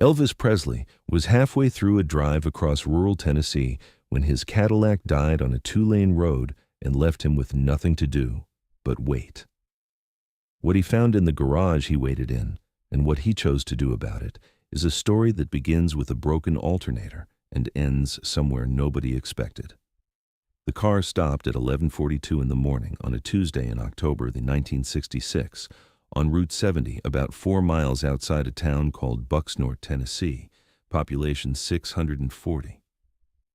Elvis Presley was halfway through a drive across rural Tennessee when his Cadillac died on a two-lane road and left him with nothing to do but wait. What he found in the garage he waited in, and what he chose to do about it, is a story that begins with a broken alternator and ends somewhere nobody expected. The car stopped at 11:42 in the morning on a Tuesday in October 1966 on Route 70, about 4 miles outside a town called Bucksnort, Tennessee, population 640.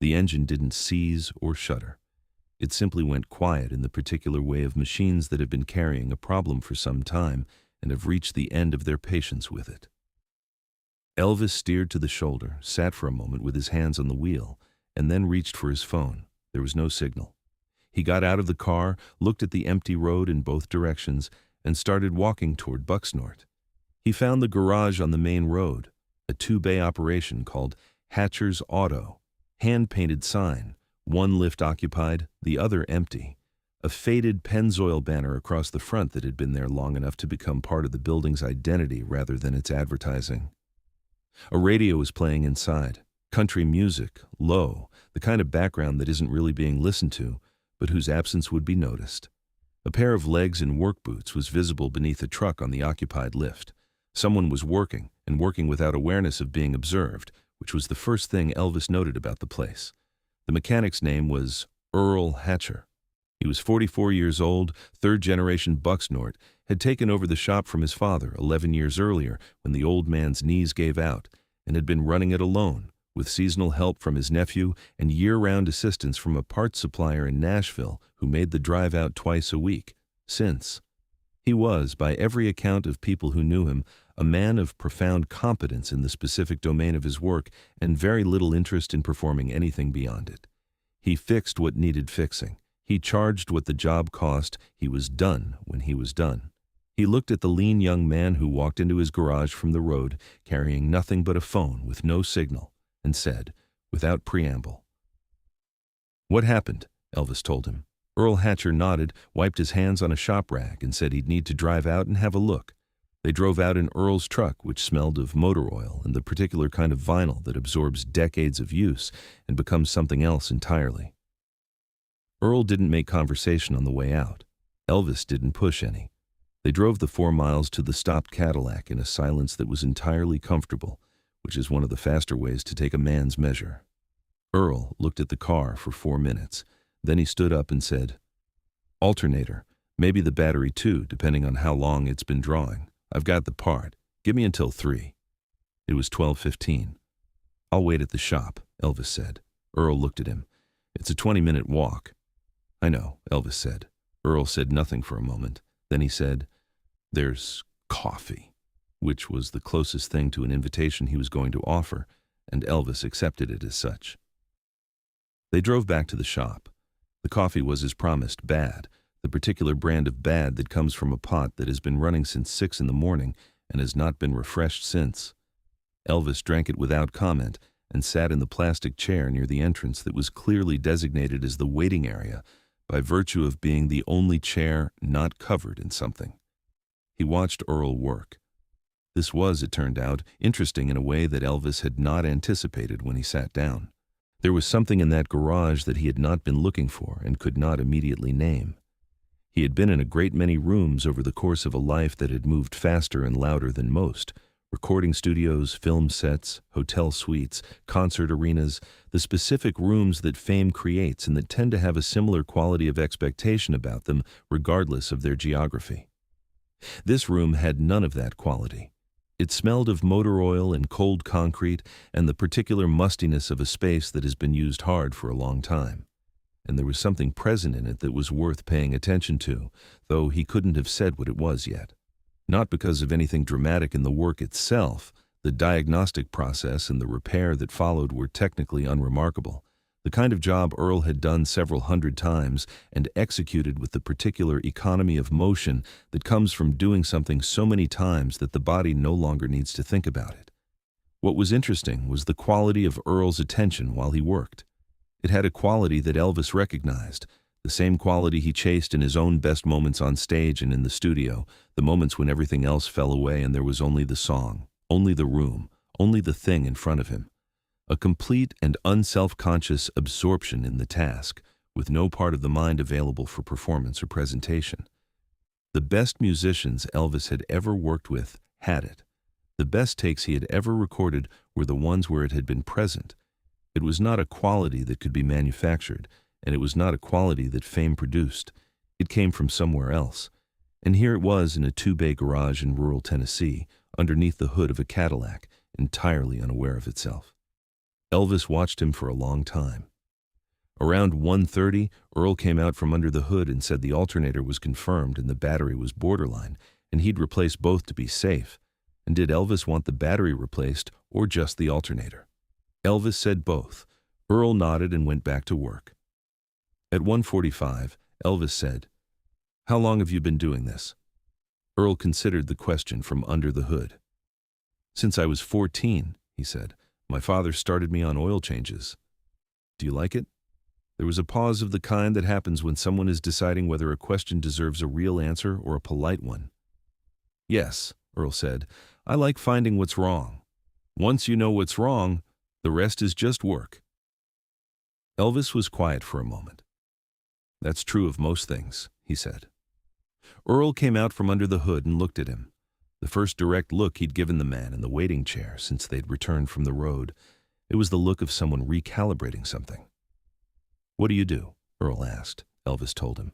The engine didn't seize or shudder. It simply went quiet in the particular way of machines that have been carrying a problem for some time and have reached the end of their patience with it. Elvis steered to the shoulder, sat for a moment with his hands on the wheel, and then reached for his phone. There was no signal. He got out of the car, looked at the empty road in both directions, and started walking toward Bucksnort. He found the garage on the main road, a two-bay operation called Hatcher's Auto, hand-painted sign, one lift occupied, the other empty, a faded Pennzoil banner across the front that had been there long enough to become part of the building's identity rather than its advertising. A radio was playing inside, country music, low, the kind of background that isn't really being listened to, but whose absence would be noticed. A pair of legs in work boots was visible beneath a truck on the occupied lift. Someone was working, and working without awareness of being observed, which was the first thing Elvis noted about the place. The mechanic's name was Earl Hatcher. He was 44 years old, third-generation Bucksnort, had taken over the shop from his father 11 years earlier when the old man's knees gave out, and had been running it alone, with seasonal help from his nephew and year-round assistance from a parts supplier in Nashville who made the drive out twice a week, since. He was, by every account of people who knew him, a man of profound competence in the specific domain of his work and very little interest in performing anything beyond it. He fixed what needed fixing. He charged what the job cost. He was done when he was done. He looked at the lean young man who walked into his garage from the road, carrying nothing but a phone with no signal, and said, without preamble, "What happened?" Elvis told him. Earl Hatcher nodded, wiped his hands on a shop rag, and said he'd need to drive out and have a look. They drove out in Earl's truck, which smelled of motor oil and the particular kind of vinyl that absorbs decades of use and becomes something else entirely. Earl didn't make conversation on the way out. Elvis didn't push any. They drove the 4 miles to the stopped Cadillac in a silence that was entirely comfortable, which is one of the faster ways to take a man's measure. Earl looked at the car for 4 minutes. Then he stood up and said, "Alternator, maybe the battery too, depending on how long it's been drawing. I've got the part. Give me until 3. It was 12:15. "I'll wait at the shop," Elvis said. Earl looked at him. "It's a 20-minute walk." "I know," Elvis said. Earl said nothing for a moment. Then he said, "There's coffee," which was the closest thing to an invitation he was going to offer, and Elvis accepted it as such. They drove back to the shop. The coffee was as promised, bad, the particular brand of bad that comes from a pot that has been running since 6 in the morning and has not been refreshed since. Elvis drank it without comment and sat in the plastic chair near the entrance that was clearly designated as the waiting area by virtue of being the only chair not covered in something. He watched Earl work. This was, it turned out, interesting in a way that Elvis had not anticipated when he sat down. There was something in that garage that he had not been looking for and could not immediately name. He had been in a great many rooms over the course of a life that had moved faster and louder than most. Recording studios, film sets, hotel suites, concert arenas, the specific rooms that fame creates and that tend to have a similar quality of expectation about them regardless of their geography. This room had none of that quality. It smelled of motor oil and cold concrete and the particular mustiness of a space that has been used hard for a long time. And there was something present in it that was worth paying attention to, though he couldn't have said what it was yet. Not because of anything dramatic in the work itself. The diagnostic process and the repair that followed were technically unremarkable. The kind of job Earl had done several hundred times and executed with the particular economy of motion that comes from doing something so many times that the body no longer needs to think about it. What was interesting was the quality of Earl's attention while he worked. It had a quality that Elvis recognized, the same quality he chased in his own best moments on stage and in the studio, the moments when everything else fell away and there was only the song, only the room, only the thing in front of him. A complete and unself-conscious absorption in the task, with no part of the mind available for performance or presentation. The best musicians Elvis had ever worked with had it. The best takes he had ever recorded were the ones where it had been present. It was not a quality that could be manufactured, and it was not a quality that fame produced. It came from somewhere else. And here it was in a two-bay garage in rural Tennessee, underneath the hood of a Cadillac, entirely unaware of itself. Elvis watched him for a long time. Around 1:30, Earl came out from under the hood and said the alternator was confirmed and the battery was borderline, and he'd replace both to be safe. And did Elvis want the battery replaced or just the alternator? Elvis said both. Earl nodded and went back to work. At 1:45, Elvis said, "How long have you been doing this?" Earl considered the question from under the hood. "Since I was 14, he said. "My father started me on oil changes." "Do you like it?" There was a pause of the kind that happens when someone is deciding whether a question deserves a real answer or a polite one. "Yes," Earl said, "I like finding what's wrong. Once you know what's wrong, the rest is just work." Elvis was quiet for a moment. "That's true of most things," he said. Earl came out from under the hood and looked at him. The first direct look he'd given the man in the waiting chair since they'd returned from the road. It was the look of someone recalibrating something. "What do you do?" Earl asked. Elvis told him.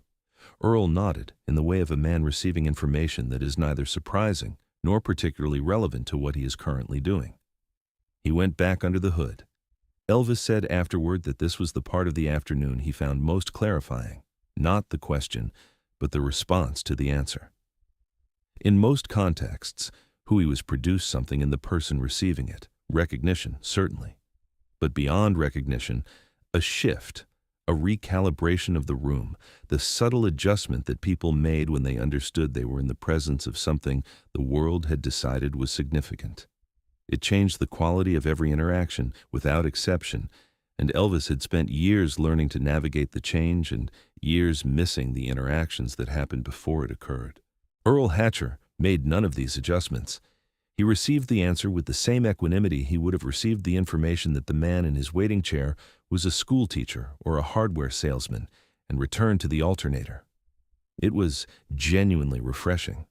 Earl nodded in the way of a man receiving information that is neither surprising nor particularly relevant to what he is currently doing. He went back under the hood. Elvis said afterward that this was the part of the afternoon he found most clarifying, not the question, but the response to the answer. In most contexts, Hui was produced something in the person receiving it, recognition, certainly. But beyond recognition, a shift, a recalibration of the room, the subtle adjustment that people made when they understood they were in the presence of something the world had decided was significant. It changed the quality of every interaction, without exception, and Elvis had spent years learning to navigate the change and years missing the interactions that happened before it occurred. Earl Hatcher made none of these adjustments. He received the answer with the same equanimity he would have received the information that the man in his waiting chair was a schoolteacher or a hardware salesman, and returned to the alternator. It was genuinely refreshing.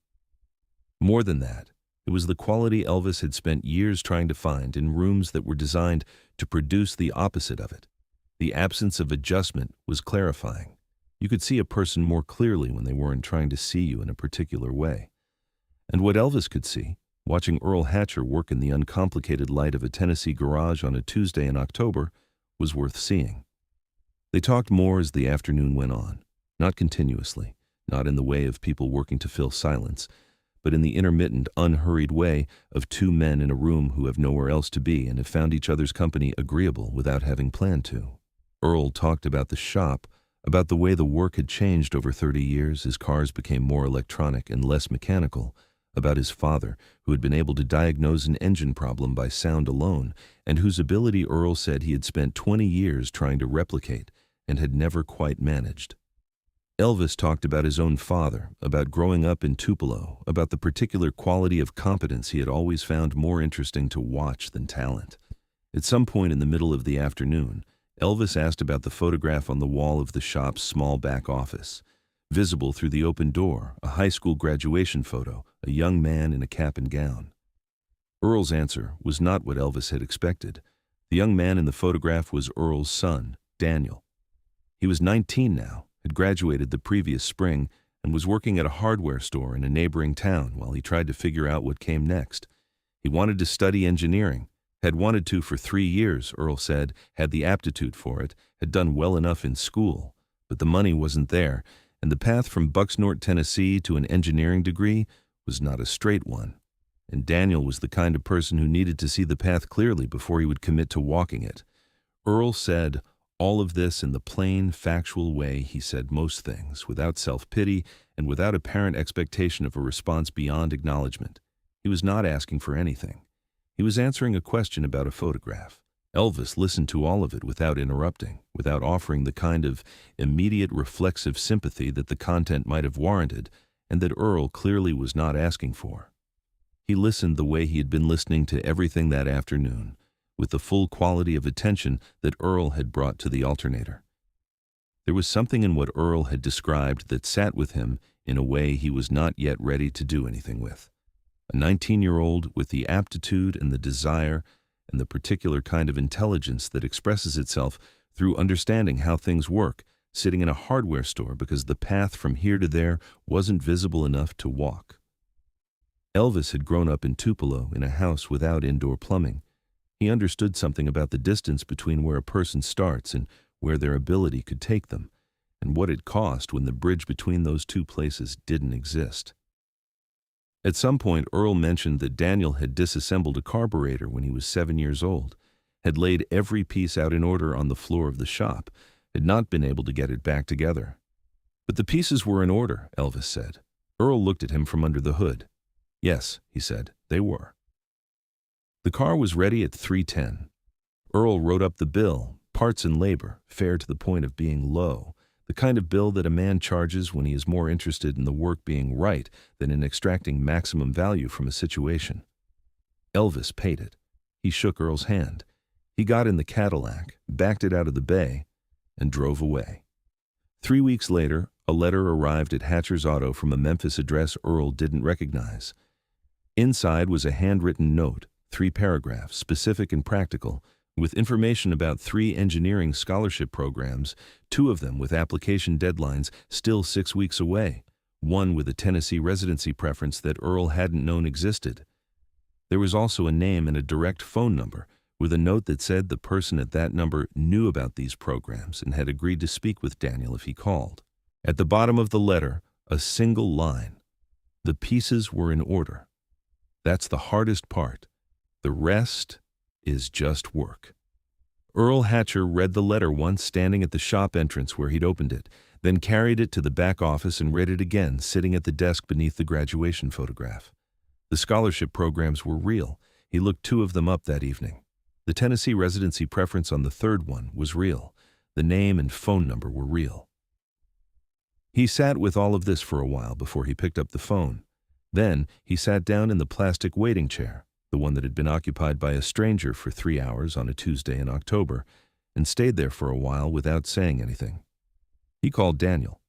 More than that, it was the quality Elvis had spent years trying to find in rooms that were designed to produce the opposite of it. The absence of adjustment was clarifying. You could see a person more clearly when they weren't trying to see you in a particular way. And what Elvis could see, watching Earl Hatcher work in the uncomplicated light of a Tennessee garage on a Tuesday in October, was worth seeing. They talked more as the afternoon went on, not continuously, not in the way of people working to fill silence, but in the intermittent, unhurried way of two men in a room who have nowhere else to be and have found each other's company agreeable without having planned to. Earl talked about the shop, about the way the work had changed over 30 years as cars became more electronic and less mechanical, about his father, who had been able to diagnose an engine problem by sound alone, and whose ability Earl said he had spent 20 years trying to replicate and had never quite managed. Elvis talked about his own father, about growing up in Tupelo, about the particular quality of competence he had always found more interesting to watch than talent. At some point in the middle of the afternoon, Elvis asked about the photograph on the wall of the shop's small back office. Visible through the open door, a high school graduation photo, a young man in a cap and gown. Earl's answer was not what Elvis had expected. The young man in the photograph was Earl's son, Daniel. He was 19 now, had graduated the previous spring, and was working at a hardware store in a neighboring town while he tried to figure out what came next. He wanted to study engineering, had wanted to for 3 years, Earl said, had the aptitude for it, had done well enough in school, but the money wasn't there, and the path from Bucksnort, Tennessee to an engineering degree was not a straight one. And Daniel was the kind of person who needed to see the path clearly before he would commit to walking it. Earl said all of this in the plain, factual way he said most things, without self-pity and without apparent expectation of a response beyond acknowledgement. He was not asking for anything. He was answering a question about a photograph. Elvis listened to all of it without interrupting, without offering the kind of immediate reflexive sympathy that the content might have warranted, and that Earl clearly was not asking for. He listened the way he had been listening to everything that afternoon, with the full quality of attention that Earl had brought to the alternator. There was something in what Earl had described that sat with him in a way he was not yet ready to do anything with. A 19-year-old with the aptitude and the desire and the particular kind of intelligence that expresses itself through understanding how things work, sitting in a hardware store because the path from here to there wasn't visible enough to walk. Elvis had grown up in Tupelo in a house without indoor plumbing. He understood something about the distance between where a person starts and where their ability could take them, and what it cost when the bridge between those two places didn't exist. At some point, Earl mentioned that Daniel had disassembled a carburetor when he was 7 years old, had laid every piece out in order on the floor of the shop, had not been able to get it back together. But the pieces were in order, Elvis said. Earl looked at him from under the hood. Yes, he said, they were. The car was ready at 3:10. Earl wrote up the bill, parts and labor, fair to the point of being low, the kind of bill that a man charges when he is more interested in the work being right than in extracting maximum value from a situation. Elvis paid it. He shook Earl's hand. He got in the Cadillac, backed it out of the bay, and drove away. 3 weeks later, a letter arrived at Hatcher's Auto from a Memphis address Earl didn't recognize. Inside was a handwritten note, 3 paragraphs, specific and practical, with information about 3 engineering scholarship programs, 2 of them with application deadlines still 6 weeks away, one with a Tennessee residency preference that Earl hadn't known existed. There was also a name and a direct phone number, with a note that said the person at that number knew about these programs and had agreed to speak with Daniel if he called. At the bottom of the letter, a single line. The pieces were in order. That's the hardest part. The rest is just work. Earl Hatcher read the letter once standing at the shop entrance where he'd opened it, then carried it to the back office and read it again sitting at the desk beneath the graduation photograph. The scholarship programs were real. He looked 2 of them up that evening. The Tennessee residency preference on the 3rd one was real. The name and phone number were real. He sat with all of this for a while before he picked up the phone. Then he sat down in the plastic waiting chair, the one that had been occupied by a stranger for 3 hours on a Tuesday in October, and stayed there for a while without saying anything. He called Daniel.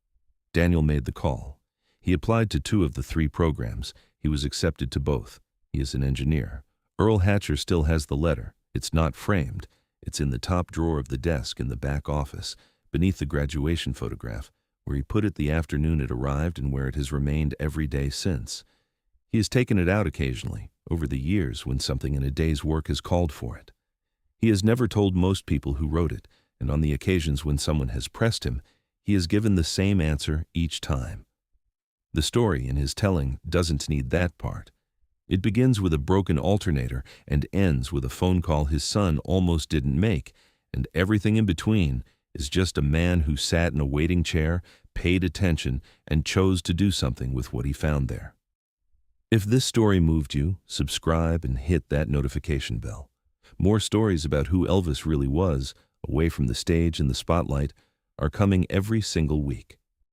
Daniel made the call. He applied to 2 of the 3 programs. He was accepted to both. He is an engineer. Earl Hatcher still has the letter. It's not framed. It's in the top drawer of the desk in the back office, beneath the graduation photograph, where he put it the afternoon it arrived and where it has remained every day since. He has taken it out occasionally, over the years when something in a day's work has called for it. He has never told most people who wrote it, and on the occasions when someone has pressed him, he has given the same answer each time. The story in his telling doesn't need that part. It begins with a broken alternator and ends with a phone call his son almost didn't make, and everything in between is just a man who sat in a waiting chair, paid attention, and chose to do something with what he found there. If this story moved you, subscribe and hit that notification bell. More stories about who Elvis really was, away from the stage and the spotlight, are coming every single week.